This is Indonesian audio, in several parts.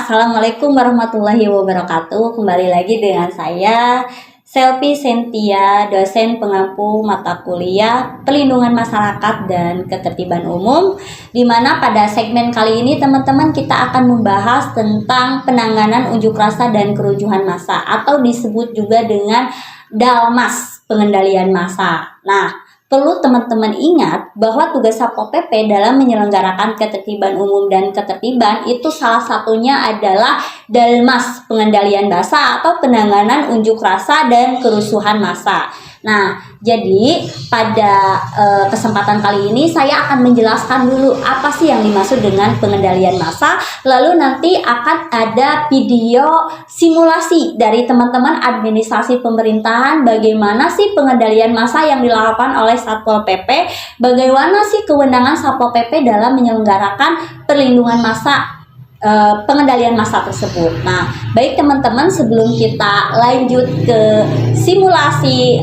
Assalamualaikum warahmatullahi wabarakatuh. Kembali lagi dengan saya, Selvi Sentia, dosen pengampu mata kuliah Pelindungan Masyarakat dan Ketertiban Umum, di mana pada segmen kali ini teman-teman kita akan membahas tentang penanganan unjuk rasa dan kerusuhan massa atau disebut juga dengan Dalmas, pengendalian massa. Nah, perlu teman-teman ingat bahwa tugas Satpol PP dalam menyelenggarakan ketertiban umum dan ketertiban itu salah satunya adalah Dalmas, pengendalian massa atau penanganan unjuk rasa dan kerusuhan massa. Nah, jadi pada kesempatan kali ini saya akan menjelaskan dulu apa sih yang dimaksud dengan pengendalian massa. Lalu nanti akan ada video simulasi dari teman-teman administrasi pemerintahan bagaimana sih pengendalian massa yang dilakukan oleh Satpol PP, bagaimana sih kewenangan Satpol PP dalam menyelenggarakan perlindungan massa, pengendalian massa tersebut. Nah, baik teman-teman, sebelum kita lanjut ke simulasi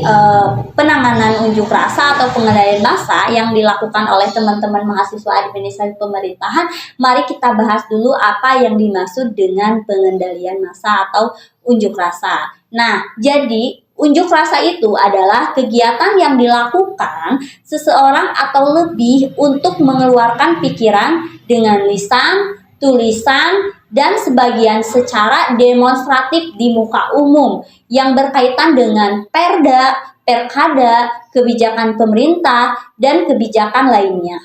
penanganan unjuk rasa atau pengendalian massa yang dilakukan oleh teman-teman mahasiswa administrasi pemerintahan, mari kita bahas dulu apa yang dimaksud dengan pengendalian massa atau unjuk rasa. Nah, jadi unjuk rasa itu adalah kegiatan yang dilakukan seseorang atau lebih untuk mengeluarkan pikiran dengan lisan, tulisan, dan sebagian secara demonstratif di muka umum yang berkaitan dengan perda, perkada, kebijakan pemerintah, dan kebijakan lainnya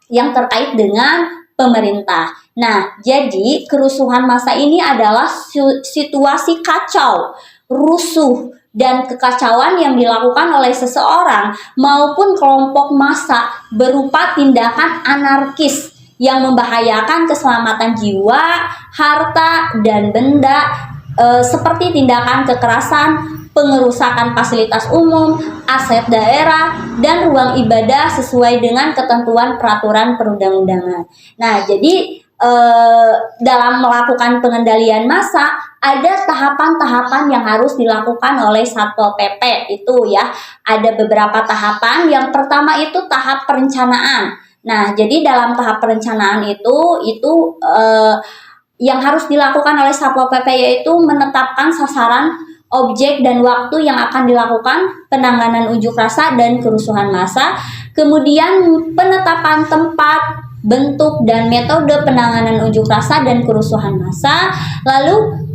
yang terkait dengan pemerintah. Nah, jadi kerusuhan massa ini adalah situasi kacau, rusuh, dan kekacauan yang dilakukan oleh seseorang maupun kelompok massa berupa tindakan anarkis yang membahayakan keselamatan jiwa, harta, dan benda, seperti tindakan kekerasan, pengerusakan fasilitas umum, aset daerah, dan ruang ibadah sesuai dengan ketentuan peraturan perundang-undangan. Nah, jadi dalam melakukan pengendalian massa ada tahapan-tahapan yang harus dilakukan oleh Satpol PP itu ya. Ada beberapa tahapan. Yang pertama itu tahap perencanaan. Nah, jadi dalam tahap perencanaan itu yang harus dilakukan oleh Satpol PP yaitu menetapkan sasaran, objek, dan waktu yang akan dilakukan penanganan unjuk rasa dan kerusuhan massa. Kemudian penetapan tempat, bentuk, dan metode penanganan unjuk rasa dan kerusuhan massa. Lalu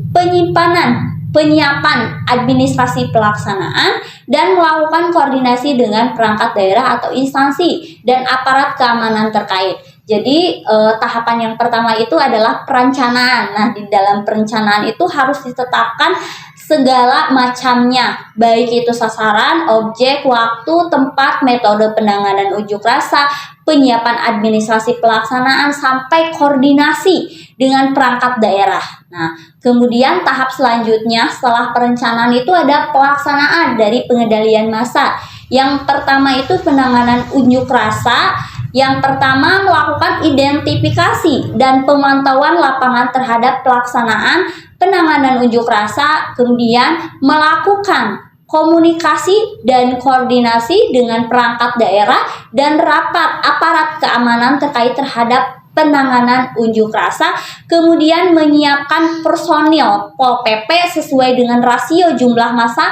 penyiapan administrasi pelaksanaan, dan melakukan koordinasi dengan perangkat daerah atau instansi dan aparat keamanan terkait. Jadi tahapan yang pertama itu adalah perencanaan. Nah, di dalam perencanaan itu harus ditetapkan segala macamnya, baik itu sasaran, objek, waktu, tempat, metode penanganan unjuk rasa, penyiapan administrasi pelaksanaan, sampai koordinasi dengan perangkat daerah. Nah, kemudian tahap selanjutnya setelah perencanaan itu ada pelaksanaan dari pengendalian massa. Yang pertama itu penanganan unjuk rasa. Yang pertama melakukan identifikasi dan pemantauan lapangan terhadap pelaksanaan penanganan unjuk rasa, kemudian melakukan komunikasi dan koordinasi dengan perangkat daerah dan rapat aparat keamanan terkait terhadap penanganan unjuk rasa, kemudian menyiapkan personil Pol PP sesuai dengan rasio jumlah massa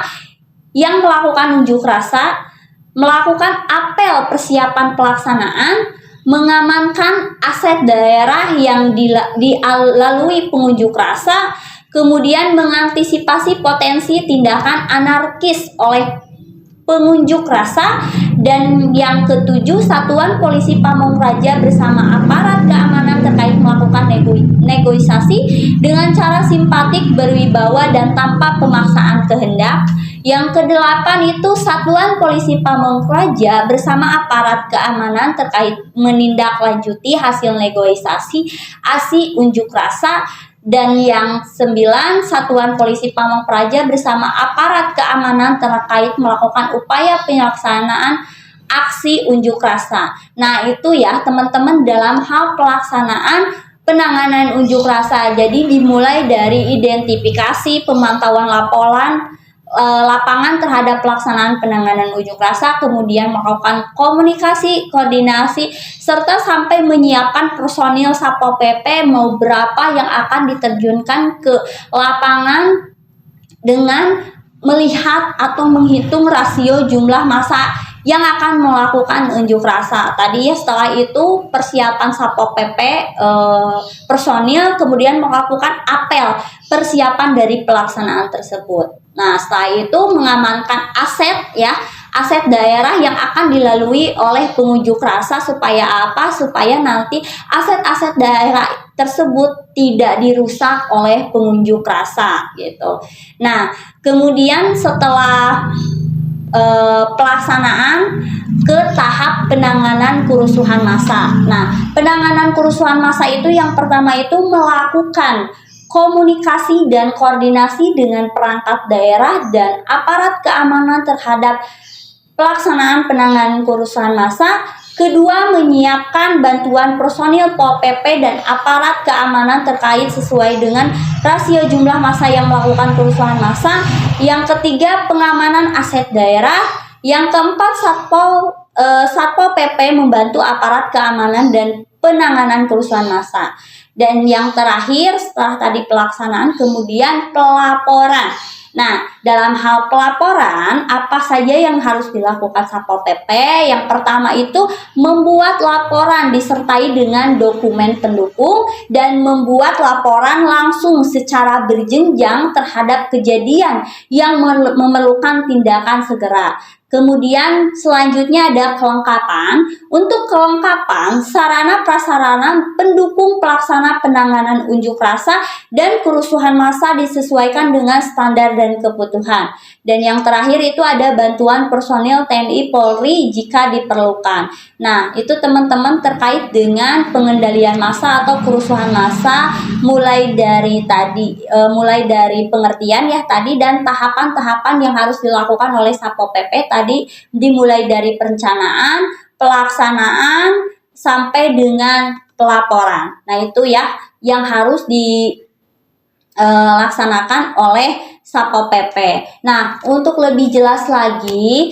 yang melakukan unjuk rasa, melakukan apel persiapan pelaksanaan, mengamankan aset daerah yang dilalui pengunjuk rasa, kemudian mengantisipasi potensi tindakan anarkis oleh pengunjuk rasa, dan yang ketujuh, Satuan Polisi Pamong Praja bersama aparat keamanan terkait melakukan negosiasi dengan cara simpatik, berwibawa, dan tanpa pemaksaan kehendak. Yang kedelapan itu Satuan Polisi Pamong Praja bersama aparat keamanan terkait menindaklanjuti hasil negosiasi aksi unjuk rasa. Dan yang 9, Satuan Polisi Pamong Praja bersama aparat keamanan terkait melakukan upaya pelaksanaan aksi unjuk rasa. Nah, itu ya teman-teman dalam hal pelaksanaan penanganan unjuk rasa. Jadi dimulai dari identifikasi, pemantauan laporan, lapangan terhadap pelaksanaan penanganan unjuk rasa, kemudian melakukan komunikasi, koordinasi, serta sampai menyiapkan personil Satpol PP mau berapa yang akan diterjunkan ke lapangan dengan melihat atau menghitung rasio jumlah massa yang akan melakukan unjuk rasa. Tadi ya, setelah itu persiapan Satpol PP personil, kemudian melakukan apel persiapan dari pelaksanaan tersebut. Nah, setelah itu mengamankan aset ya, aset daerah yang akan dilalui oleh pengunjuk rasa supaya apa? Supaya nanti aset-aset daerah tersebut tidak dirusak oleh pengunjuk rasa gitu. Nah, kemudian setelah pelaksanaan ke tahap penanganan kerusuhan massa. Nah, penanganan kerusuhan massa itu yang pertama itu melakukan komunikasi dan koordinasi dengan perangkat daerah dan aparat keamanan terhadap pelaksanaan penanganan kerusuhan massa. Kedua, menyiapkan bantuan personil Pol PP dan aparat keamanan terkait sesuai dengan rasio jumlah massa yang melakukan kerusuhan massa. Yang ketiga, pengamanan aset daerah. Yang keempat, Satpol PP membantu aparat keamanan dan penanganan kerusuhan massa. Dan yang terakhir, setelah tadi pelaksanaan, kemudian pelaporan. Nah, dalam hal pelaporan, apa saja yang harus dilakukan Satpol PP? Yang pertama itu membuat laporan disertai dengan dokumen pendukung dan membuat laporan langsung secara berjenjang terhadap kejadian yang memerlukan tindakan segera. Kemudian selanjutnya ada kelengkapan. Untuk kelengkapan sarana prasarana pendukung pelaksana penanganan unjuk rasa dan kerusuhan massa disesuaikan dengan standar dan kebutuhan. Dan yang terakhir itu ada bantuan personil TNI Polri jika diperlukan. Nah, itu teman-teman terkait dengan pengendalian massa atau kerusuhan massa mulai dari pengertian ya tadi dan tahapan-tahapan yang harus dilakukan oleh Satpol PP tadi, dimulai dari perencanaan, pelaksanaan sampai dengan pelaporan. Nah, itu ya yang harus dilaksanakan oleh Satpol PP. Nah, untuk lebih jelas lagi,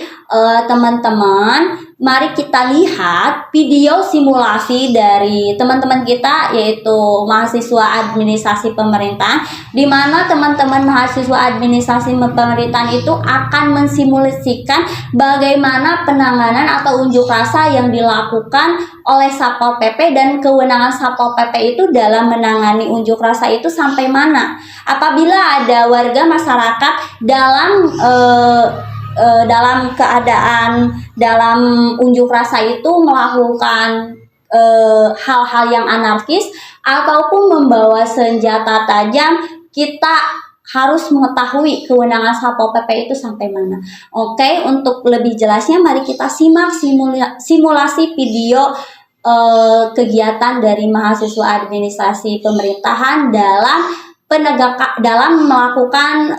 teman-teman, mari kita lihat video simulasi dari teman-teman kita, yaitu mahasiswa administrasi pemerintahan, di mana teman-teman mahasiswa administrasi pemerintahan itu akan mensimulasikan bagaimana penanganan atau unjuk rasa yang dilakukan oleh Satpol PP dan kewenangan Satpol PP itu dalam menangani unjuk rasa itu sampai mana. Apabila ada warga masyarakat dalam keadaan dalam unjuk rasa itu melakukan hal-hal yang anarkis ataupun membawa senjata tajam, kita harus mengetahui kewenangan Satpol PP itu sampai mana. Oke, untuk lebih jelasnya mari kita simak simulasi video kegiatan dari mahasiswa administrasi pemerintahan dalam melakukan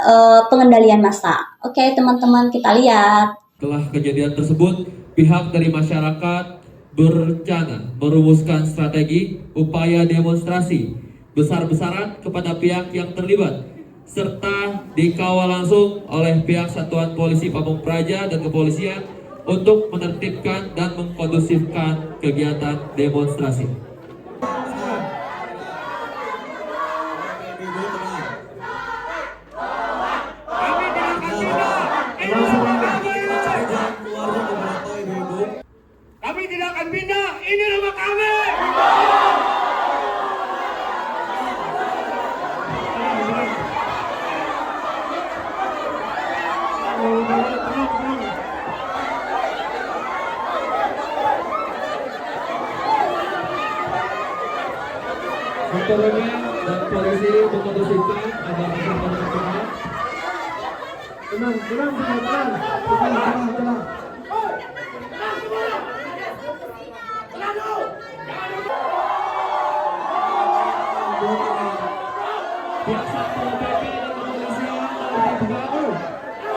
pengendalian massa. Oke, teman-teman, kita lihat. Setelah kejadian tersebut, pihak dari masyarakat berencana merumuskan strategi upaya demonstrasi besar-besaran kepada pihak yang terlibat serta dikawal langsung oleh pihak Satuan Polisi Pamung Praja dan Kepolisian untuk menertibkan dan mengkondusifkan kegiatan demonstrasi. Kami tidak akan pindah, ini rumah kami. Motornya dan polisi mengkondusifkan agar tenang.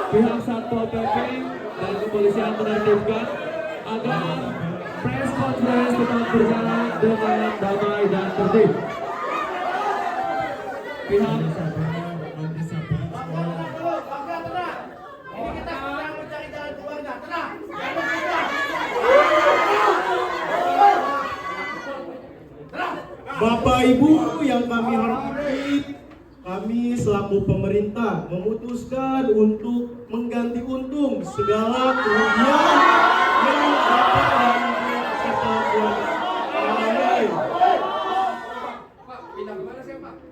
Pihak Satpol PP dan kepolisian menertibkan agar press conference tetap berjalan dengan damai dan tertib. Pihak Bapak Ibu yang kami hormati, kami selaku pemerintah memutuskan untuk mengganti untung segala kerugian yang Bapak dan Ibu serta keluarga alami.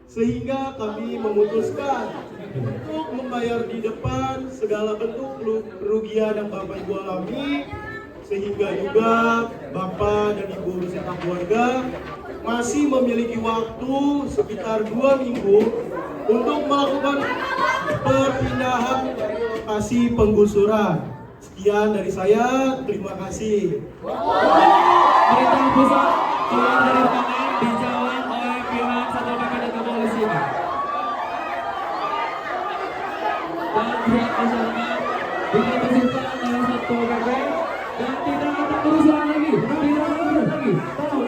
Sehingga kami memutuskan untuk membayar di depan segala bentuk kerugian yang Bapak Ibu alami, sehingga juga Bapak dan Ibu beserta keluarga masih memiliki waktu sekitar 2 minggu untuk melakukan perpindahan lokasi penggusuran. Sekian dari saya, terima kasih. Perintah pusat keluar dari ruangan dijalan oleh pihak Satpol PP dan kepolisian. Dan pihak masyarakat diperintahkan oleh Satpol PP dan tidak ada kerusuhan lagi. Tidak ada kerusuhan lagi. Tolong.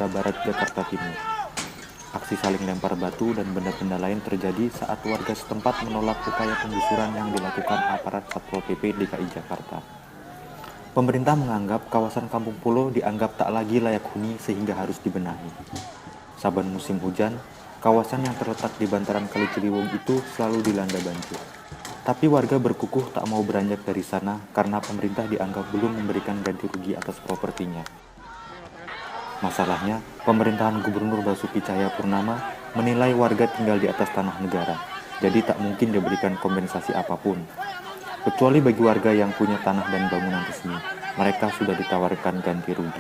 Barat Jakarta Timur. Aksi saling lempar batu dan benda-benda lain terjadi saat warga setempat menolak upaya penggusuran yang dilakukan aparat Satpol PP DKI Jakarta. Pemerintah menganggap kawasan Kampung Pulo dianggap tak lagi layak huni sehingga harus dibenahi. Saban musim hujan, kawasan yang terletak di bantaran Kali Ciliwung itu selalu dilanda banjir. Tapi warga berkukuh tak mau beranjak dari sana karena pemerintah dianggap belum memberikan ganti rugi atas propertinya. Masalahnya, pemerintahan Gubernur Basuki Cahayapurnama menilai warga tinggal di atas tanah negara, jadi tak mungkin diberikan kompensasi apapun. Kecuali bagi warga yang punya tanah dan bangunan resmi, mereka sudah ditawarkan ganti rugi.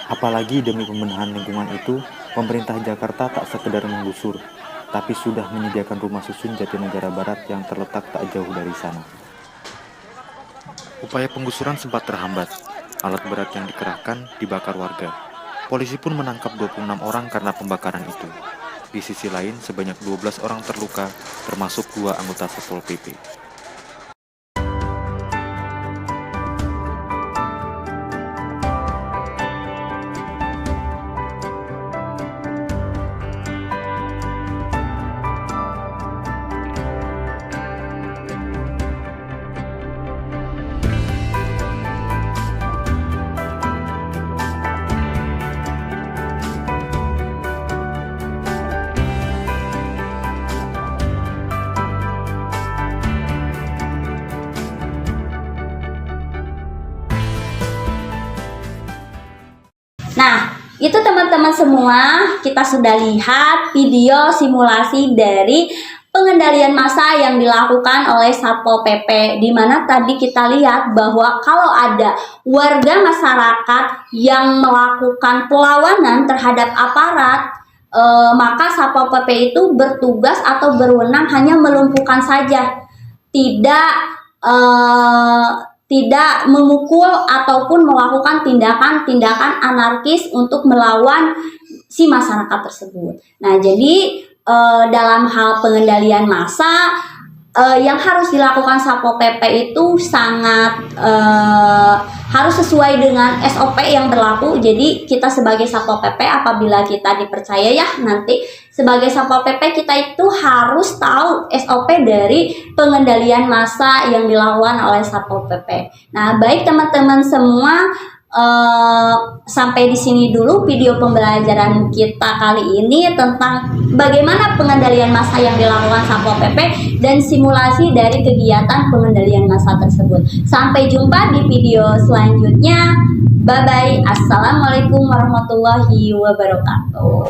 Apalagi demi pembenahan lingkungan itu, pemerintah Jakarta tak sekedar menggusur, tapi sudah menyediakan rumah susun Jatinegara Barat yang terletak tak jauh dari sana. Upaya penggusuran sempat terhambat, alat berat yang dikerahkan dibakar warga. Polisi pun menangkap 26 orang karena pembakaran itu. Di sisi lain, sebanyak 12 orang terluka, termasuk 2 anggota Satpol PP. Nah, itu teman-teman semua, kita sudah lihat video simulasi dari pengendalian massa yang dilakukan oleh Satpol PP, di mana tadi kita lihat bahwa kalau ada warga masyarakat yang melakukan perlawanan terhadap aparat, maka Satpol PP itu bertugas atau berwenang hanya melumpuhkan saja, tidak memukul ataupun melakukan tindakan-tindakan anarkis untuk melawan si masyarakat tersebut. Nah, jadi dalam hal pengendalian massa, yang harus dilakukan Satpol PP itu sangat harus sesuai dengan SOP yang berlaku. Jadi kita sebagai Satpol PP apabila kita dipercaya ya nanti sebagai Satpol PP kita itu harus tahu SOP dari pengendalian massa yang dilakukan oleh Satpol PP. Nah, baik teman-teman semua, sampai di sini dulu video pembelajaran kita kali ini tentang bagaimana pengendalian massa yang dilakukan Satpol PP dan simulasi dari kegiatan pengendalian massa tersebut. Sampai jumpa di video selanjutnya. Bye bye. Assalamualaikum warahmatullahi wabarakatuh.